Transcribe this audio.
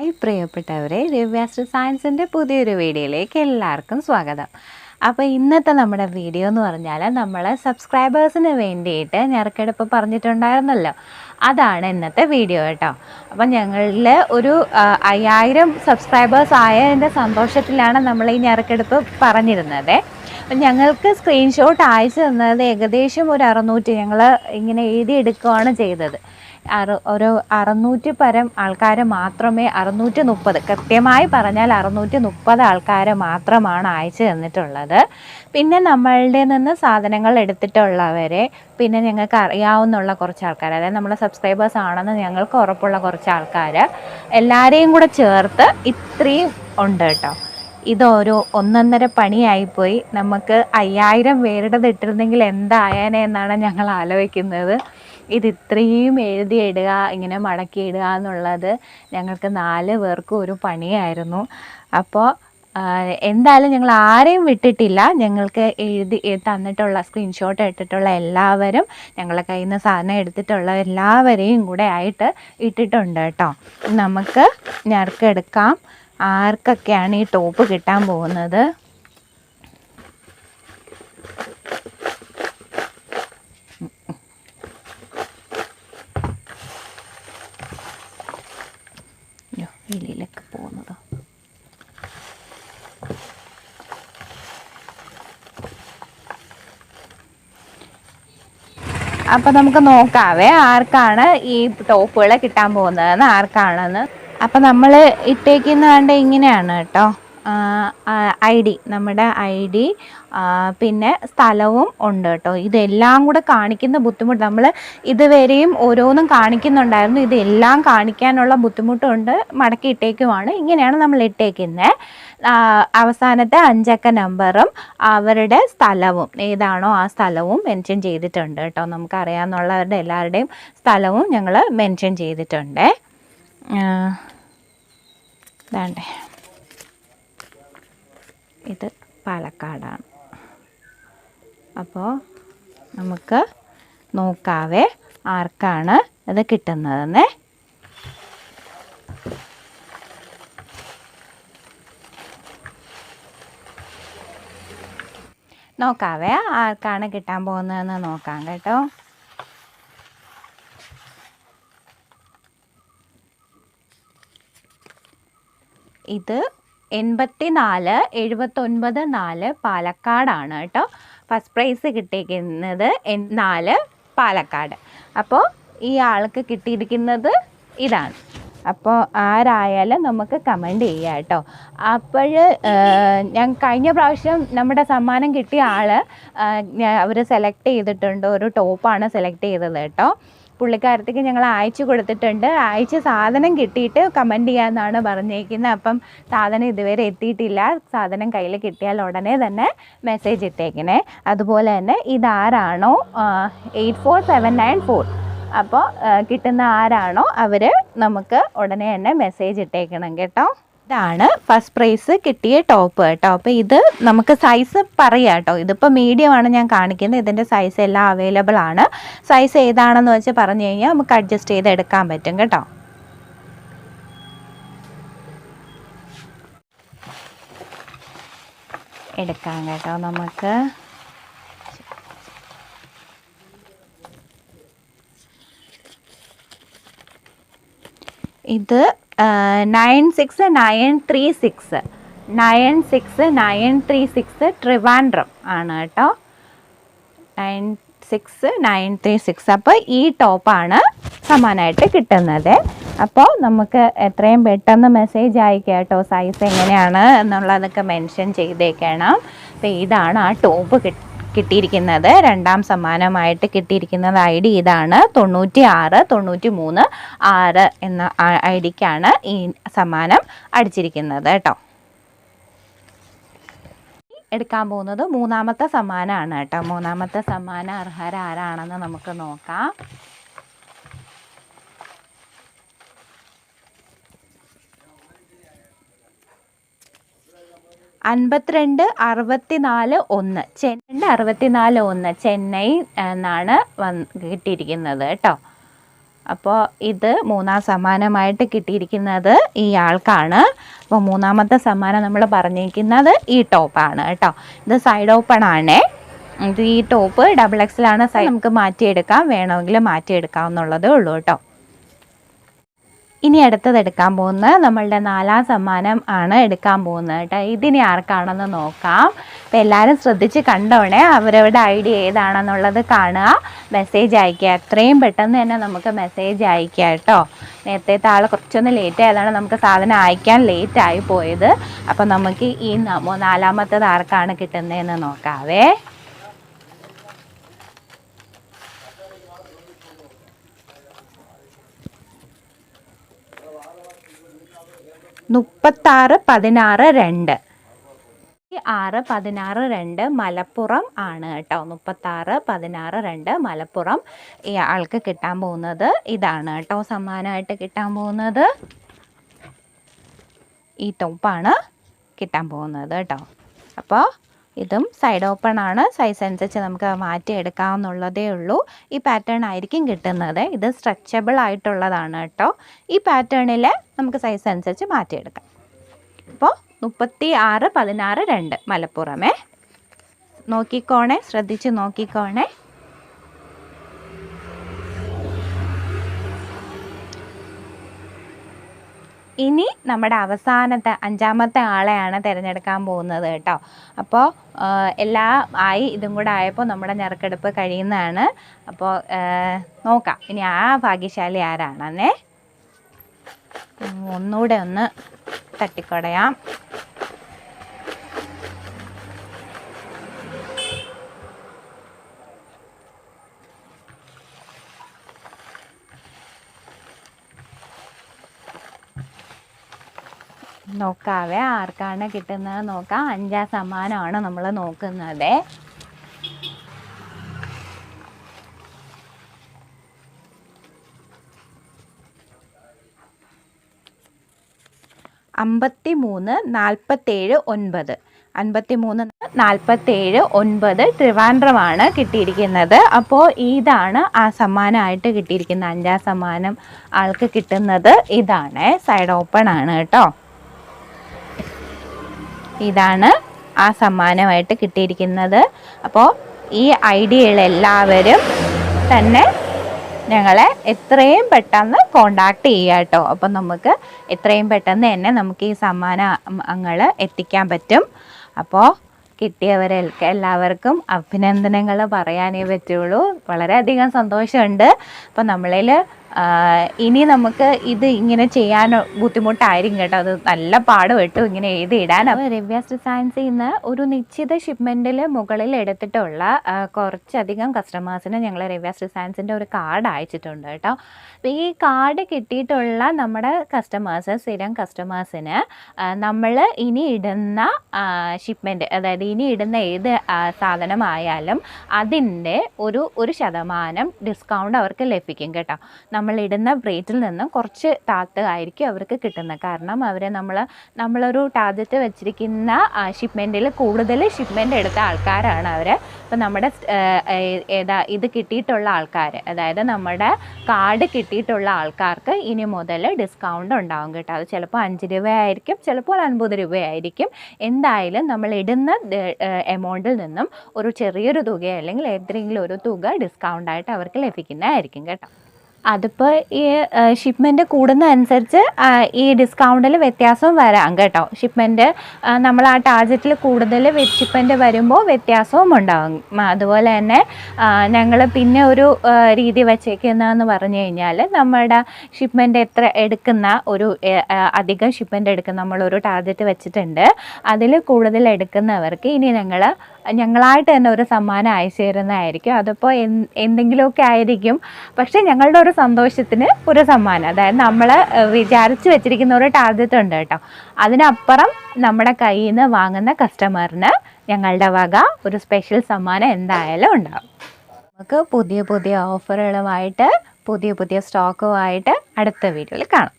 Hi പ്രിയപ്പെട്ടവരെ, ദിവ്യാസ്ട്രി സയൻസിൻ്റെ പുതിയൊരു വീഡിയോയിലേക്ക് എല്ലാവർക്കും സ്വാഗതം. അപ്പോൾ ഇന്നത്തെ നമ്മുടെ വീഡിയോ എന്ന് പറഞ്ഞാൽ നമ്മൾ സബ്സ്ക്രൈബേഴ്സിന് വേണ്ടിയിട്ട് ഞെറുക്കെടുപ്പ് പറഞ്ഞിട്ടുണ്ടായിരുന്നല്ലോ, അതാണ് ഇന്നത്തെ വീഡിയോ കേട്ടോ. അപ്പം ഞങ്ങളിൽ ഒരു 5000 സബ്സ്ക്രൈബേഴ്സ് ആയതിൻ്റെ സന്തോഷത്തിലാണ് നമ്മൾ ഈ ഞെറുക്കെടുപ്പ് പറഞ്ഞിരുന്നത്. അപ്പം ഞങ്ങൾക്ക് സ്ക്രീൻഷോട്ട് അയച്ചു തന്നത് ഏകദേശം ഒരു 600 ഞങ്ങൾ ഇങ്ങനെ എഴുതിയെടുക്കുകയാണ് ചെയ്തത്. ഒരു 600 പരം ആൾക്കാർ മാത്രമേ, 630 കൃത്യമായി പറഞ്ഞാൽ 630 ആൾക്കാർ മാത്രമാണ് അയച്ചു തന്നിട്ടുള്ളത്. പിന്നെ നമ്മളുടെ നിന്ന് സാധനങ്ങൾ എടുത്തിട്ടുള്ളവരെ, പിന്നെ ഞങ്ങൾക്ക് അറിയാവുന്നുള്ള കുറച്ച് ആൾക്കാർ, അതായത് നമ്മളെ സബ്സ്ക്രൈബേഴ്സ് ആണെന്ന് ഞങ്ങൾക്ക് ഉറപ്പുള്ള കുറച്ച് ആൾക്കാർ, എല്ലാവരെയും കൂടെ ചേർത്ത് ഇത്രയും ഉണ്ട് കേട്ടോ. ഇതൊരു ഒന്നൊന്നര പണിയായിപ്പോയി. നമുക്ക് 5000 പേരുടേത് ഇട്ടിരുന്നെങ്കിൽ എന്തായാനേ എന്നാണ് ഞങ്ങൾ ആലോചിക്കുന്നത്. ഇത്രയും എഴുതിയിടുക, ഇങ്ങനെ മടക്കിയിടുക എന്നുള്ളത് ഞങ്ങൾക്ക് 4 പേർക്കും ഒരു പണിയായിരുന്നു. അപ്പോൾ എന്തായാലും ഞങ്ങൾ ആരെയും വിട്ടിട്ടില്ല. ഞങ്ങൾക്ക് എഴുതി തന്നിട്ടുള്ള സ്ക്രീൻഷോട്ട് ഇട്ടിട്ടുള്ള എല്ലാവരും, ഞങ്ങളുടെ കയ്യിൽ നിന്ന് സാധനം എടുത്തിട്ടുള്ള എല്ലാവരെയും കൂടെ ആയിട്ട് ഇട്ടിട്ടുണ്ട് കേട്ടോ. നമുക്ക് ഞെറുക്കെടുക്കാം. ആർക്കൊക്കെയാണ് ഈ ടോപ്പ് കിട്ടാൻ പോകുന്നത്? വെളിയിലൊക്കെ പോകുന്നതോ? അപ്പം നമുക്ക് നോക്കാവേ ആർക്കാണ് ഈ ടോപ്പുകൾ കിട്ടാൻ പോകുന്നതെന്ന്, ആർക്കാണെന്ന്. അപ്പം നമ്മൾ ഇട്ടേക്കുന്ന കണ്ട ഇങ്ങനെയാണ് കേട്ടോ. ID, നമ്മുടെ ID, പിന്നെ സ്ഥലവും ഉണ്ട് കേട്ടോ. ഇതെല്ലാം കൂടെ കാണിക്കുന്ന ബുദ്ധിമുട്ട്, നമ്മൾ ഇതുവരെയും ഓരോന്നും കാണിക്കുന്നുണ്ടായിരുന്നു. ഇതെല്ലാം കാണിക്കാനുള്ള ബുദ്ധിമുട്ടുണ്ട്. മടക്കി ഇട്ടേക്കുവാണ്. ഇങ്ങനെയാണ് നമ്മൾ ഇട്ടേക്കുന്നത്. അവസാനത്തെ 5 അക്ക നമ്പറും അവരുടെ സ്ഥലവും, ഏതാണോ ആ സ്ഥലവും മെൻഷൻ ചെയ്തിട്ടുണ്ട് കേട്ടോ. നമുക്കറിയാവുന്നവരുടെ എല്ലാവരുടെയും സ്ഥലവും ഞങ്ങൾ മെൻഷൻ ചെയ്തിട്ടുണ്ട്. വേണ്ടേ, ഇത് പാലക്കാടാണ്. അപ്പോൾ നമുക്ക് നോക്കാവേ ആർക്കാണ് ഇത് കിട്ടുന്നതെന്ന്. നോക്കാവേ ആർക്കാണ് കിട്ടാൻ പോകുന്നതെന്ന് നോക്കാം കേട്ടോ. ഇത് 8479 പാലക്കാടാണ് കേട്ടോ. ഫസ്റ്റ് പ്രൈസ് കിട്ടിയിരിക്കുന്നത് 4 പാലക്കാട്. അപ്പോൾ ഈ ആൾക്ക് കിട്ടിയിരിക്കുന്നത് ഇതാണ്. അപ്പോൾ ആരായാലും നമുക്ക് കമൻറ്റ് ചെയ്യാം കേട്ടോ. അപ്പോൾ ഞാൻ കഴിഞ്ഞ പ്രാവശ്യം നമ്മുടെ സമ്മാനം കിട്ടിയ ആൾ അവർ സെലക്ട് ചെയ്തിട്ടുണ്ട്. ഒരു ടോപ്പാണ് സെലക്ട് ചെയ്തത് കേട്ടോ. പുള്ളിക്കാരത്തേക്ക് ഞങ്ങൾ അയച്ചു കൊടുത്തിട്ടുണ്ട്. അയച്ച് സാധനം കിട്ടിയിട്ട് കമൻറ്റ് ചെയ്യാമെന്നാണ് പറഞ്ഞേക്കുന്നത്. അപ്പം സാധനം ഇതുവരെ എത്തിയിട്ടില്ല. സാധനം കയ്യിൽ കിട്ടിയാൽ ഉടനെ തന്നെ മെസ്സേജ് ഇട്ടേക്കണേ. അതുപോലെ തന്നെ ഇതാരാണോ 84794, അപ്പോൾ കിട്ടുന്ന ആരാണോ അവർ നമുക്ക് ഉടനെ തന്നെ മെസ്സേജ് ഇട്ടേക്കണം കേട്ടോ. ഇതാണ് ഫസ്റ്റ് പ്രൈസ് കിട്ടിയ ടോപ്പ് കേട്ടോ. അപ്പോൾ ഇത് നമുക്ക് സൈസ് പറയാം കേട്ടോ. ഇതിപ്പോൾ മീഡിയമാണ് ഞാൻ കാണിക്കുന്നത്. ഇതിൻ്റെ സൈസ് എല്ലാം അവൈലബിൾ ആണ്. സൈസ് ഏതാണെന്ന് വെച്ച് പറഞ്ഞു കഴിഞ്ഞാൽ നമുക്ക് അഡ്ജസ്റ്റ് ചെയ്ത് എടുക്കാൻ പറ്റും കേട്ടോ. എടുക്കാം കേട്ടോ നമുക്ക്. ഇത് 96936 ട്രിവാൻഡ്രം ആണ് കേട്ടോ. 96936. അപ്പോൾ ഈ ടോപ്പാണ് സമ്മാനമായിട്ട് കിട്ടുന്നത്. അപ്പോൾ നമുക്ക് എത്രയും പെട്ടെന്ന് മെസ്സേജ് അയക്കാം കേട്ടോ. സൈസ് എങ്ങനെയാണ് എന്നുള്ളതൊക്കെ മെൻഷൻ ചെയ്തേക്കണം. അപ്പോൾ ഇതാണ് ആ ടോപ്പ് കിട്ടിയിരിക്കുന്നത്. രണ്ടാം സമ്മാനമായിട്ട് കിട്ടിയിരിക്കുന്നത് ID ഇതാണ്. 9693 എന്ന IDക്കാണ് ഈ സമ്മാനം അടിച്ചിരിക്കുന്നത് കേട്ടോ. എടുക്കാൻ പോകുന്നത് 3ാമത്തെ സമ്മാനമാണ് കേട്ടോ. 3ാമത്തെ സമ്മാനം അർഹരാരാണെന്ന് നമുക്ക് നോക്കാം. 5264 ചെന്നൈ എന്നാണ് കിട്ടിയിരിക്കുന്നത് കേട്ടോ. അപ്പോൾ ഇത് മൂന്നാം സമ്മാനമായിട്ട് കിട്ടിയിരിക്കുന്നത് ഈ ആൾക്കാണ്. അപ്പോൾ മൂന്നാമത്തെ സമ്മാനം നമ്മൾ പറഞ്ഞിരിക്കുന്നത് ഈ ടോപ്പാണ് കേട്ടോ. ഇത് സൈഡ് ഓപ്പൺ ആണേ. ഇത് ഈ ടോപ്പ് XXL ആണ്. നമുക്ക് മാറ്റിയെടുക്കാം, വേണമെങ്കിൽ മാറ്റിയെടുക്കാവുന്നുള്ളതേ ഉള്ളൂ കേട്ടോ. ഇനി അടുത്തത് എടുക്കാൻ പോകുന്നത് നമ്മളുടെ 4ാം സമ്മാനം ആണ് എടുക്കാൻ പോകുന്നത് കേട്ടോ. ഇതിനി ആർക്കാണെന്ന് നോക്കാം. അപ്പോൾ എല്ലാവരും ശ്രദ്ധിച്ച് കണ്ടോണേ. അവരവരുടെ ഐഡി ഏതാണെന്നുള്ളത് കാണുക, മെസ്സേജ് അയയ്ക്കുക. എത്രയും പെട്ടെന്ന് തന്നെ നമുക്ക് മെസ്സേജ് അയയ്ക്കുക കേട്ടോ. നേരത്തെ ആൾ കുറച്ചൊന്ന് ലേറ്റ് ആയതാണ്, നമുക്ക് സാധനം അയക്കാൻ ലേറ്റായി പോയത്. അപ്പോൾ നമുക്ക് ഈ 4ാമത്തേത് ആർക്കാണ് കിട്ടുന്നതെന്ന് നോക്കാവേ. മുപ്പത്താറ് 16 2 6 16 2 മലപ്പുറം ആണ് കേട്ടോ. 36 16 2 മലപ്പുറം ഈ ആൾക്ക് കിട്ടാൻ പോകുന്നത് ഇതാണ് കേട്ടോ. സമ്മാനമായിട്ട് കിട്ടാൻ പോകുന്നത് ഈ ടോപ്പാണ് കിട്ടാൻ പോകുന്നത് കേട്ടോ. അപ്പോൾ ഇതും സൈഡ് ഓപ്പൺ ആണ്. സൈസ് അനുസരിച്ച് നമുക്ക് മാറ്റിയെടുക്കാവുന്നുള്ളതേ ഉള്ളൂ. ഈ പാറ്റേൺ ആയിരിക്കും കിട്ടുന്നത്. ഇത് സ്ട്രെച്ചബിൾ ആയിട്ടുള്ളതാണ് കേട്ടോ. ഈ പാറ്റേണിൽ നമുക്ക് സൈസ് അനുസരിച്ച് മാറ്റിയെടുക്കാം. അപ്പോൾ 36 16 2 മലപ്പുറമേ. നോക്കിക്കോണേ, ശ്രദ്ധിച്ച് നോക്കിക്കോണേ. ഇനി നമ്മുടെ അവസാനത്തെ 5ാമത്തെ ആളെയാണ് തിരഞ്ഞെടുക്കാൻ പോകുന്നത് കേട്ടോ. അപ്പോൾ എല്ലാം ആയി, ഇതും കൂടെ ആയപ്പോൾ നമ്മുടെ നറുക്കെടുപ്പ് കഴിയുന്നതാണ്. അപ്പോൾ നോക്കാം ഇനി ആ ഭാഗ്യശാലി ആരാണെന്നേ. ഒന്നുകൂടെ ഒന്ന് തട്ടിക്കൊടയാം. നോക്കാവേ ആർക്കാണ് കിട്ടുന്നത് നോക്കാം. 5ാം സമ്മാനമാണ് നമ്മൾ നോക്കുന്നത്. അമ്പത്തി 47 9 53 47 9 ട്രിവാൻഡ്രമാണ് കിട്ടിയിരിക്കുന്നത്. അപ്പോൾ ഇതാണ് ആ സമ്മാനമായിട്ട് കിട്ടിയിരിക്കുന്നത്. 5ാം സമ്മാനം ആൾക്ക് കിട്ടുന്നത് ഇതാണ്. സൈഡ് ഓപ്പൺ ആണ് കേട്ടോ. ഇതാണ് ആ സമ്മാനമായിട്ട് കിട്ടിയിരിക്കുന്നത്. അപ്പോൾ ഈ ഐഡിയകളെല്ലാവരും തന്നെ ഞങ്ങളെ എത്രയും പെട്ടെന്ന് കോണ്ടാക്ട് ചെയ്യുക കേട്ടോ. അപ്പം നമുക്ക് എത്രയും പെട്ടെന്ന് തന്നെ നമുക്ക് ഈ സമ്മാനങ്ങൾ എത്തിക്കാൻ പറ്റും. അപ്പോൾ കിട്ടിയവർക്ക് എല്ലാവർക്കും അഭിനന്ദനങ്ങൾ പറയാനേ പറ്റുള്ളൂ. വളരെയധികം സന്തോഷമുണ്ട്. അപ്പോൾ നമ്മളിൽ ഇനി നമുക്ക് ഇത് ഇങ്ങനെ ചെയ്യാൻ ബുദ്ധിമുട്ടായിരിക്കും കേട്ടോ. അത് നല്ല പാടുപെട്ടു ഇങ്ങനെ എഴുതിയിടാൻ. അപ്പോൾ രവ്യാസ് ഡിസൈൻസിൽ നിന്ന് ഒരു നിശ്ചിത ഷിപ്മെൻറ്റിൽ മുകളിൽ എടുത്തിട്ടുള്ള കുറച്ചധികം കസ്റ്റമേഴ്സിന് ഞങ്ങൾ രവ്യാസ് ഡിസൈൻസിൻ്റെ ഒരു കാർഡ് അയച്ചിട്ടുണ്ട് കേട്ടോ. അപ്പോൾ ഈ കാർഡ് കിട്ടിയിട്ടുള്ള നമ്മുടെ കസ്റ്റമേഴ്സ്, സ്ഥിരം കസ്റ്റമേഴ്സിന് നമ്മൾ ഇനി ഇടുന്ന ഷിപ്മെൻറ്റ്, അതായത് ഇനി ഇടുന്ന ഏത് സാധനമായാലും അതിൻ്റെ ഒരു 1% ഡിസ്കൗണ്ട് അവർക്ക് ലഭിക്കും കേട്ടോ. നമ്മളിടുന്ന റേറ്റിൽ നിന്നും കുറച്ച് താഴ്ത്തായിരിക്കും അവർക്ക് കിട്ടുന്നത്. കാരണം നമ്മളൊരു ടാർഗറ്റ് വെച്ചിരിക്കുന്ന ഷിപ്മെൻറ്റിൽ കൂടുതൽ ഷിപ്മെൻറ്റ് എടുത്ത ആൾക്കാരാണ് അവർ. അപ്പോൾ നമ്മുടെ ഇത് കിട്ടിയിട്ടുള്ള ആൾക്കാർ, അതായത് നമ്മുടെ കാർഡ് കിട്ടിയിട്ടുള്ള ആൾക്കാർക്ക് ഇനി മുതൽ ഡിസ്കൗണ്ട് ഉണ്ടാവും കേട്ടോ. അത് ചിലപ്പോൾ 5 രൂപയായിരിക്കും, ചിലപ്പോൾ 50 രൂപയായിരിക്കും. എന്തായാലും നമ്മൾ ഇടുന്ന എമൗണ്ടിൽ നിന്നും ഒരു ചെറിയൊരു തുക അല്ലെങ്കിൽ ഏതെങ്കിലും ഒരു തുക ഡിസ്കൗണ്ടായിട്ട് അവർക്ക് ലഭിക്കുന്നതായിരിക്കും കേട്ടോ. അതിപ്പോൾ ഈ ഷിപ്മെൻറ്റ് കൂടുന്ന അനുസരിച്ച് ഈ ഡിസ്കൗണ്ടിൽ വ്യത്യാസവും വരാം കേട്ടോ. ഷിപ്മെൻറ്റ് നമ്മൾ ആ ടാർജറ്റിൽ കൂടുതൽ ഷിപ്മെൻറ്റ് വരുമ്പോൾ വ്യത്യാസവും ഉണ്ടാകും. അതുപോലെ തന്നെ ഞങ്ങൾ പിന്നെ ഒരു രീതി വച്ചേക്കുന്നതെന്ന് പറഞ്ഞു കഴിഞ്ഞാൽ നമ്മുടെ ഷിപ്മെൻറ്റ് എത്ര എടുക്കുന്ന ഒരു അധികം ഷിപ്മെൻറ്റ് എടുക്കുന്ന നമ്മളൊരു ടാർജറ്റ് വെച്ചിട്ടുണ്ട്. അതിൽ കൂടുതൽ എടുക്കുന്നവർക്ക് ഇനി ഞങ്ങളായിട്ട് തന്നെ ഒരു സമ്മാനം അയച്ചു തരുന്നതായിരിക്കും. അതിപ്പോൾ എന്തെങ്കിലുമൊക്കെ ആയിരിക്കും, പക്ഷേ ഞങ്ങളുടെ ഒരു സന്തോഷത്തിന് ഒരു സമ്മാനം, അതായത് നമ്മൾ വിചാരിച്ച് വെച്ചിരിക്കുന്ന ഒരു ടാർഗറ്റ് ഉണ്ട് കേട്ടോ. അതിനപ്പുറം നമ്മുടെ കയ്യിൽ നിന്ന് വാങ്ങുന്ന കസ്റ്റമറിന് ഞങ്ങളുടെ വക ഒരു സ്പെഷ്യൽ സമ്മാനം എന്തായാലും ഉണ്ടാകും. നമുക്ക് പുതിയ ഓഫറുകളുമായിട്ട് പുതിയ സ്റ്റോക്കുമായിട്ട് അടുത്ത വീഡിയോയിൽ കാണാം.